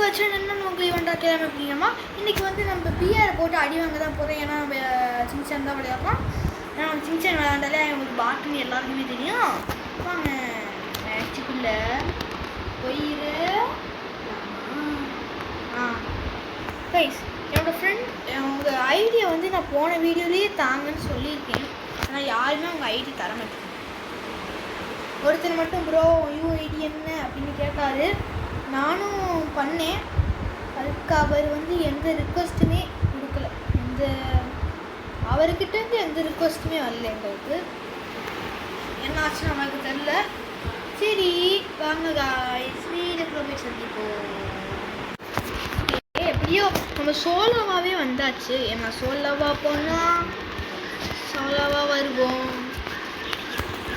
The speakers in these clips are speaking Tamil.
வச்சு என்ன உங்களுக்கு ஈவெண்ட்டாக கேட்காம அப்படிங்கம்மா இன்றைக்கி வந்து நம்ம பிஆரை போட்டு அடி வாங்க தான் போகிறோம். ஏன்னா நம்ம சின்சான் தான் விளையாடுறோம். ஏன்னா சின்சான் விளையாண்டாலே அவங்களுக்கு பாட்டுன்னு எல்லாருக்குமே தெரியும். வாங்க மேட்சுக்குள்ளே போயிரு. கைஸ் என்னோடய ஃப்ரெண்ட் உங்கள் ஐடியை வந்து நான் போன வீடியோலேயே தாங்கன்னு சொல்லியிருக்கேன். ஆனால் யாருமே உங்கள் ஐடி தர மாட்டேங்க. ஒருத்தர் மட்டும் ப்ரோ யூஐடி என்ன அப்படின்னு கேட்காரு. நானும் பண்ணேன். அதுக்கு அவர் வந்து எந்த ரிக்வஸ்ட்டுமே கொடுக்கல. அவர்கிட்டேருந்து எந்த ரிக்வஸ்ட்டுமே வரல எங்களுக்கு. என்ன ஆச்சு நம்மளுக்கு தெரில. சரி வாங்க காய்ஸ் வீடியோக்குள்ள போய் சந்திப்போம். எப்படியோ நம்ம சோலோவாகவே வந்தாச்சு. ஏன்னா சோலோவாக போனால் சோலோவாக வருவோம்.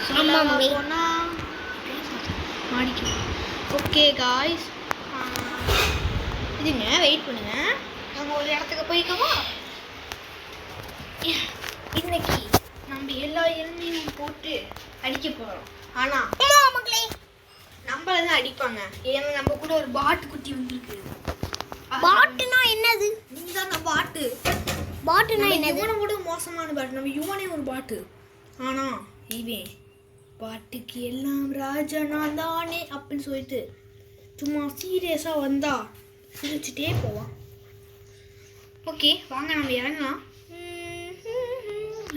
சோலோவாக போனால் மாடிக்கலாம். ஓகே காய்ஸ் இதுங்க வெயிட் பண்ணுங்க. நாங்கள் ஒரு இடத்துக்கு போய்க்கவா. இன்னைக்கு நம்ம எல்லா எண்ணெயும் போட்டு அடிக்க போகிறோம். ஆனால் நம்மள தான் அடிப்பாங்க. ஏன்னா நம்ம கூட ஒரு பாட்டு குட்டி வந்துருக்கு. பாட்டுனா என்னது? நீ தான் பாட்டு. பாட்டுனா என்ன? இவனை கூட மோசமான பாட்டு. நம்ம இவனே ஒரு பாட்டு. ஆனால் இவன் பாட்டுக்கு எல்லாம் ராஜா நான் தானே அப்படின்னு சொல்லிட்டு சும்மா சீரியஸாக வந்தா சிரிச்சுட்டே போவான். ஓகே வாங்க நம்ம இறங்கலாம்.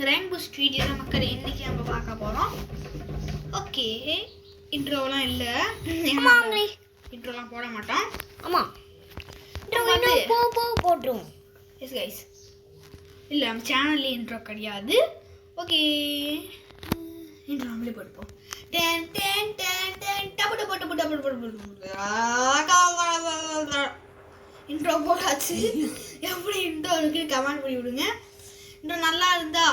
ரெயின்போ ஸ்ட்ரீட் தான் மக்கள் இன்றைக்கி நம்ம பார்க்க போகிறோம். ஓகே இன்ட்ரோலாம் இல்லை. இன்ட்ரோலாம் போட மாட்டோம். ஆமாம் போட்டுருவோம். எஸ் கைஸ் இல்லை நம்ம சேனல்லே இன்ட்ரோ கிடையாது. ஓகே இன்ட்ரோ நம்மளே போட்டுப்போம். இன்ட்ரோ போட்டாச்சு. எப்படி இன்ட்ரோ இருக்குன்னு கமெண்ட் பண்ணி விடுங்க. இன்ட்ரோ நல்லா இருந்தா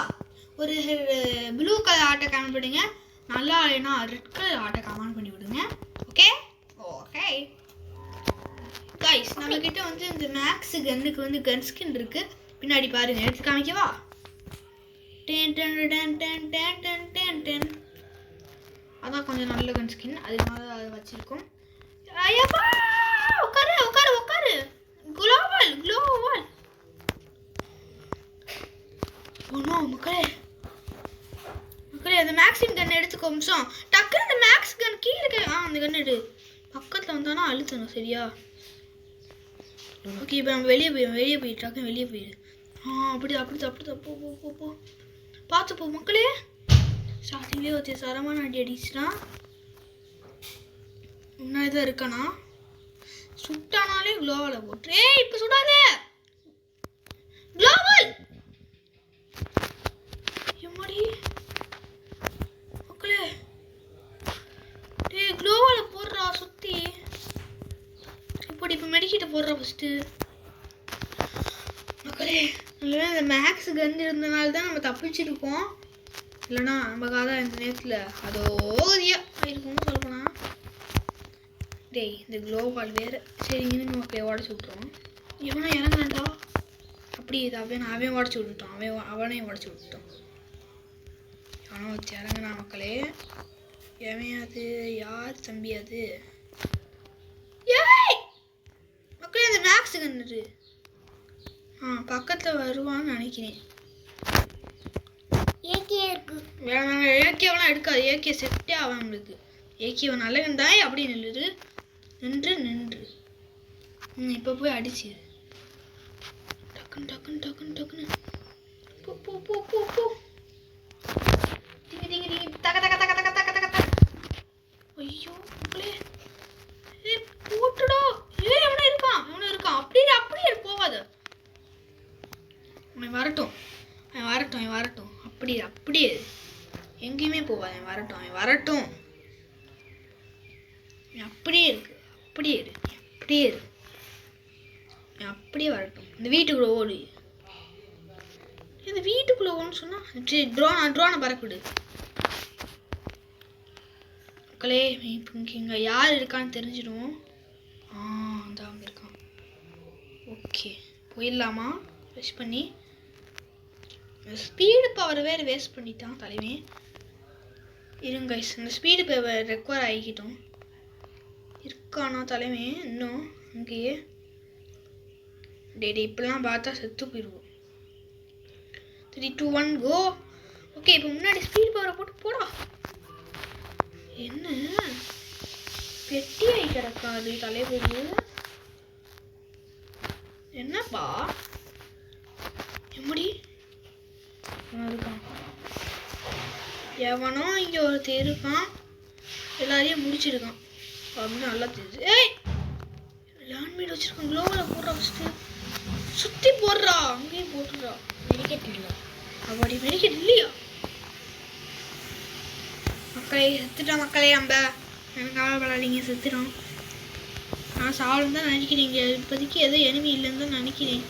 ஒரு ப்ளூ கலர் ஆட்டை கமெண்ட் பண்ணுங்க. நல்லா இல்லைன்னா ரெட் கலர் ஆட்டை கமெண்ட் பண்ணி விடுங்க. ஓகே ஓகே கைஸ் நம்மக்கிட்ட வந்து இந்த மேக்ஸ் கன்னுக்கு வந்து கன் ஸ்கின் இருக்கு. பின்னாடி பாருங்க எடுத்து காமிக்கவா. அதான் கொஞ்சம் நல்ல கன் ஸ்கின். அதனால அதை வச்சிருக்கோம். உட்காரு உட்காரு உட்காரு. Global global. ஓ மக்களே மக்களே அந்த மேக்ஸின் கன் எடுத்துக்கோ. நிமிஷம் டக்குன்னு அந்த மேக்ஸ் கன் கீழே அந்த கன் எடு. பக்கத்தில் வந்தானா அழுத்தணும் சரியா. ஓகே இப்போ நம்ம வெளியே போயிட்டாக்க வெளியே போயிடு. அப்படி போ போ போ போ பார்த்து போ மக்களே. ஸ்டார்டிங்லேயே வச்சு சரமான அடி அடிச்சுனா முன்னாடி தான் இருக்கானா. சுட்டானாலே குளோவலை போட்டு. இப்போ சுடாத குளோவல். எம்மாடி மக்களே குளோவலை போடுறா சுற்றி. இப்படி இப்போ மெடிக்கிட்ட போடுறா ஃபஸ்ட்டு மக்களே. இல்லைன்னா இந்த மேக்ஸ் கன் இருந்தனால தான் நம்ம தப்பிச்சிருக்கோம். இல்லைனா நம்ம காதா இந்த நேரத்தில் அதோ ஆயிருக்கும் சொல்லப்போனா. டேய் இந்த குளோபால் வேறு. சரி இருந்து மக்களே உடச்சி விட்ருவோம். இவனா இறங்குறான்டா. அப்படி இது அவன் உடச்சி விட்டுட்டான். அவனையும் உடச்சி விட்டுட்டான். அவனை வச்சு இறங்குனா மக்களே. எவன் அது? யார் தம்பி அது? மக்களே அந்த மேக்ஸ் கன்னு பக்கத்தில் வருவான்னு நினைக்கிறேன். ஏகே இருக்கு. ஏகேவெல்லாம் எடுக்காது. ஏகே செட்டே ஆகும் நம்மளுக்கு. ஏகேவன் நல்ல கண்டாய் அப்படி நின்று இப்போ போய் அடிச்சு டக்குன்னு போ போ போ போ போ. திங்க தக தக தக தக தக தக தக. ஐயோ போட்டுடா. எவனோ இருக்கான். அப்படியே போவாத. அவன் வரட்டும். அப்படியே எங்கேயுமே போவாது. அவன் வரட்டும். அப்படியே வரட்டும். இந்த வீட்டுக்குள்ளே ஓடு. இந்த வீட்டுக்குள்ளே ஓடுன்னு சொன்னால் சரி ட்ரோனை பறக்குடு மக்களே. இப்போ இங்கே யார் இருக்கான்னு தெரிஞ்சிடும். தான் இருக்கான். ஓகே போயிடலாமா. வேஸ்ட் பண்ணி ஸ்பீடு பவர் வேறு வேஸ்ட் பண்ணிட்டான் தலைவன். இருங்க கைஸ் இந்த ஸ்பீடு பவர் ரெக்வயர் ஆகிக்கிட்டோம். இருக்கானா தலைவன் இன்னும். ஓகே டே இப்பெல்லாம் பார்த்தா செத்து போயிடுவோம். 3 2 1 கோ. ஓகே இப்போ முன்னாடி ஸ்பீட் பவரை போட்டு போடா. என்ன பெட்டியாகி கிடக்காது தலைவலி. என்னப்பா எப்படி இருக்கான்? எவனோ இங்கே ஒருத்தர் இருக்கான், எல்லாரையும் முடிச்சிருக்கான் அப்படின்னு நல்லா தெரியுது. ஏய் லேண்ட்மீட் வச்சிருக்கான். க்ளோவில் போடுறா, ஃபஸ்ட்டு சுற்றி போடுறா, அங்கேயும் போட்டுடுறா. மெடிக்கெட் இல்லை, அப்படி மெடிக்கெட் இல்லையா? மக்களே செத்துட்டான் மக்களே. நம்ம எனக்கு கவலைப்படாதீங்க, செத்துட்டான். நான் சாவலும் தான் நினைக்கிறீங்க. இப்போதைக்கு எதுவும் எனிமி இல்லைன்னு தான் நினைக்கிறேன்.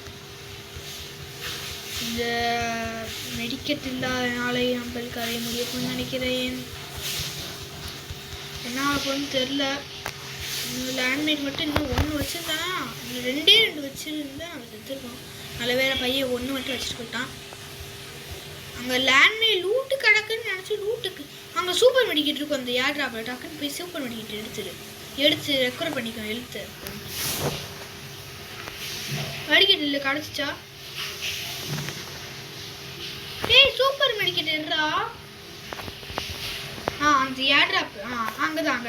இந்த மெடிக்கெட் இல்லாதனால நம்மளுக்கு அடைய முடியும்னு நினைக்கிறேன். என்ன ஆகும்னு தெரில. லேண்ட்மைட் மட்டும் இன்னும் 1 வச்சுருந்தானா, இன்னும் 2 வச்சுருந்தா அவன் செத்துருக்கான். நல்ல வேற பையன் 1 மட்டும் வச்சுட்டு போயிட்டான். அங்கே லேண்ட்மைட் லூட்டு கிடக்குன்னு நினச்சி லூட்டுக்கு அங்கே சூப்பர் மெடிக்கெட் இருக்கும். அந்த ஏர் ட்ராப்பில் டக்குன்னு போய் சூப்பர் மெடிக்கெட் எடுத்து ரெக்கவர் பண்ணிக்கோ. எழுத்து மெடிக்கெட் இல்லை கிடச்சிச்சா? ஏய் சூப்பர் மெடிக்கெட் எடுறா. அந்த ஏர் ட்ராப் அங்கதான்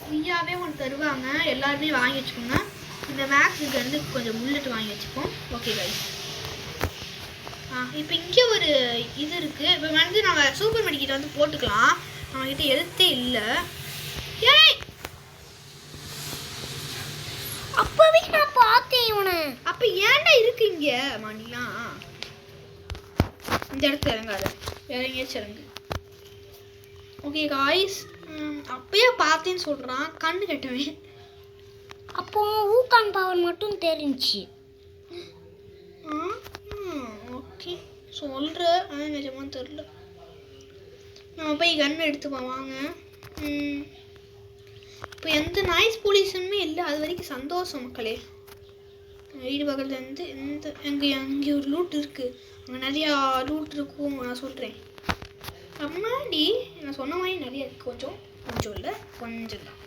ஃப்ரீயாகவே ஒன்று தருவாங்க. எல்லாருமே வாங்கி வச்சுக்கோங்க. இந்த மேக்ஸுக்கு வந்து கொஞ்சம் புல்லட் வாங்கி வச்சுப்போம். ஓகே கைஸ், இப்போ இங்கே ஒரு இது இருக்குது. இப்போ வந்து நம்ம சூப்பர் மெடிக்கெட் வந்து போட்டுக்கலாம். நம்மக்கிட்ட எழுத்தே இல்லை. ஏய் அப்பவே நான் பார்த்தேன் இவனை. அப்போ ஏன்டா இருக்கு இங்கே மணிலாம்? இந்த இடத்துல இறங்காத, வேற எங்கேயாச்சும் இறங்கு. ஓகே காய்ஸ், அப்பயே பார்த்தேன்னு சொல்கிறான், கண்ணு கட்டுவேன். அப்போ ஊக்கான் பவர் மட்டும் தெரிஞ்சிச்சு. ஓகே சொல்கிற, ஆனால் நிஜமாக தெரில. நம்ம போய் கன் எடுத்துப்போம் வாங்க. இப்போ எந்த நாய்ஸ் பொல்யூஷனுமே இல்லை, அது வரைக்கும் சந்தோஷம் மக்களே. வீடு பக்கத்தில் இருந்து அங்கே ஒரு லூட் இருக்குது. அங்கே நிறையா லூட் இருக்கும். நான் சொல்கிறேன் முன்னாடி நான் சொன்ன மாதிரி நிறைய இருக்குது. கொஞ்சம் இல்லை, கொஞ்சம் தான்.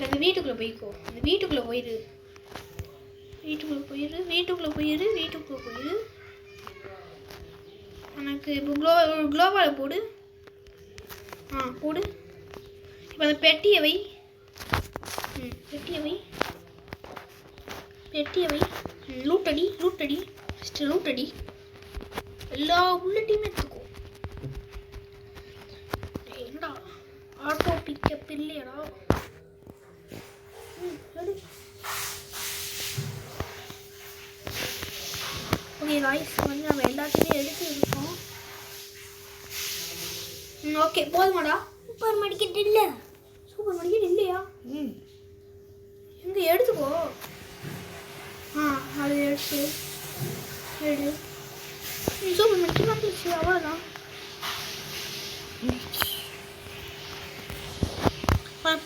அந்த வீட்டுக்குள்ளே போய்க்கோ. அந்த வீட்டுக்குள்ளே போயிடு. எனக்கு இப்போ க்ளோவால் போடு. போடு. இப்போ அந்த பெட்டியை வை. லூட்டடி ஃபஸ்ட்டு லூட்டடி. எல்லா புல்லட்டையுமே எடுத்துக்கோ. என்னடா ஆட்டோ பிக்கப் இல்லையடா? ஓகே காய்ஸ், வந்து நம்ம எல்லாத்தையுமே எடுத்து இருக்கோம். ஓகே போதுமாடா? சூப்பர் மெடிக்கெட் இல்லை. சூப்பர் மெடிக்கெட் இல்லையா? எங்கே எடுத்துக்கோ. அது எடு. சூப்பர் மெடிக்கெட் வந்துருச்சு, அவ்வளோதான்.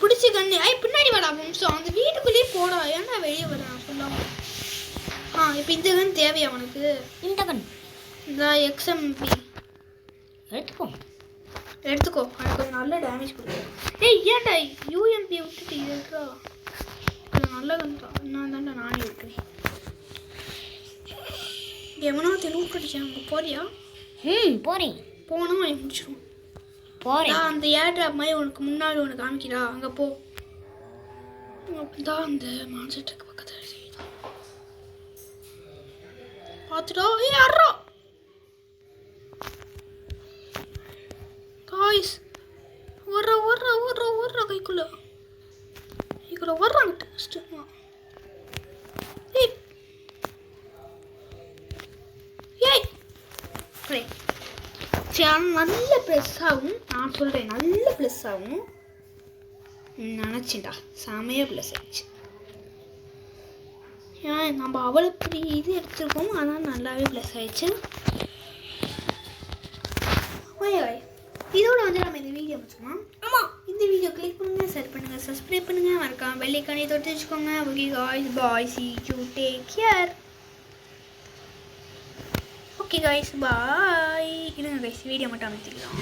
பிடிச்சி கண்ணு. பின்னாடி வாடா நிமிஷம். அந்த வீட்டுக்குள்ளேயே போடா. ஏன்னா வெளியே வரேன் சொல்லாம. இப்போ இந்த கன் தேவையா உனக்கு? இந்த கன் இந்த XMP எடுத்துக்கோ. எனக்கு கொஞ்சம் நல்ல டேமேஜ் கொடுக்கும். ஏன்டா UMP விட்டுட்டு இதுடா? கொஞ்சம் நல்ல கன் தான். நான் தான்டா நானே விட்டுறேன். எவனோ தெலுங்கு அடிச்சான். அங்கே போறியா? போகிறேன். போனால் வாங்கி முடிச்சிடும். போகிறேன். அந்த ஏர் ட்ராப் மாதிரி உனக்கு முன்னாடி ஒன்று காமிக்கிறா, அங்கே போ. அப்படிதான் அந்த மான்செட்டுக்கு பக்கத்தில் பார்த்துட்டா. யாரா காய்ஸ் வர்ற கைக்குள்ள வர்றாங்க. நல்ல ப்ளஸ் ஆகும். நான் சொல்கிறேன், நல்ல ப்ளஸ் ஆகும் நினச்சிண்டா. செமையாக ப்ளஸ் ஆயிடுச்சு. ஏன் நம்ம அவ்வளோ பெரிய இது எடுத்துருக்கோம், ஆனால் நல்லாவே ப்ளஸ் ஆயிடுச்சு. இதோட வந்து நம்ம இந்த வீடியோ முடிச்சுக்கலாம். இந்த வீடியோ கிளிக் பண்ணுங்கள், ஷேர் பண்ணுங்கள், சப்ஸ்கிரைப் பண்ணுங்கள், மறக்காம பெல் ஐகானை தொட்டு வச்சுக்கோங்க. Okay guys, bye, see you, take care. Okay guys, bye. இருங்க காய்ஸ், வீடியோ மட்டும் அமைத்திக்கலாம்.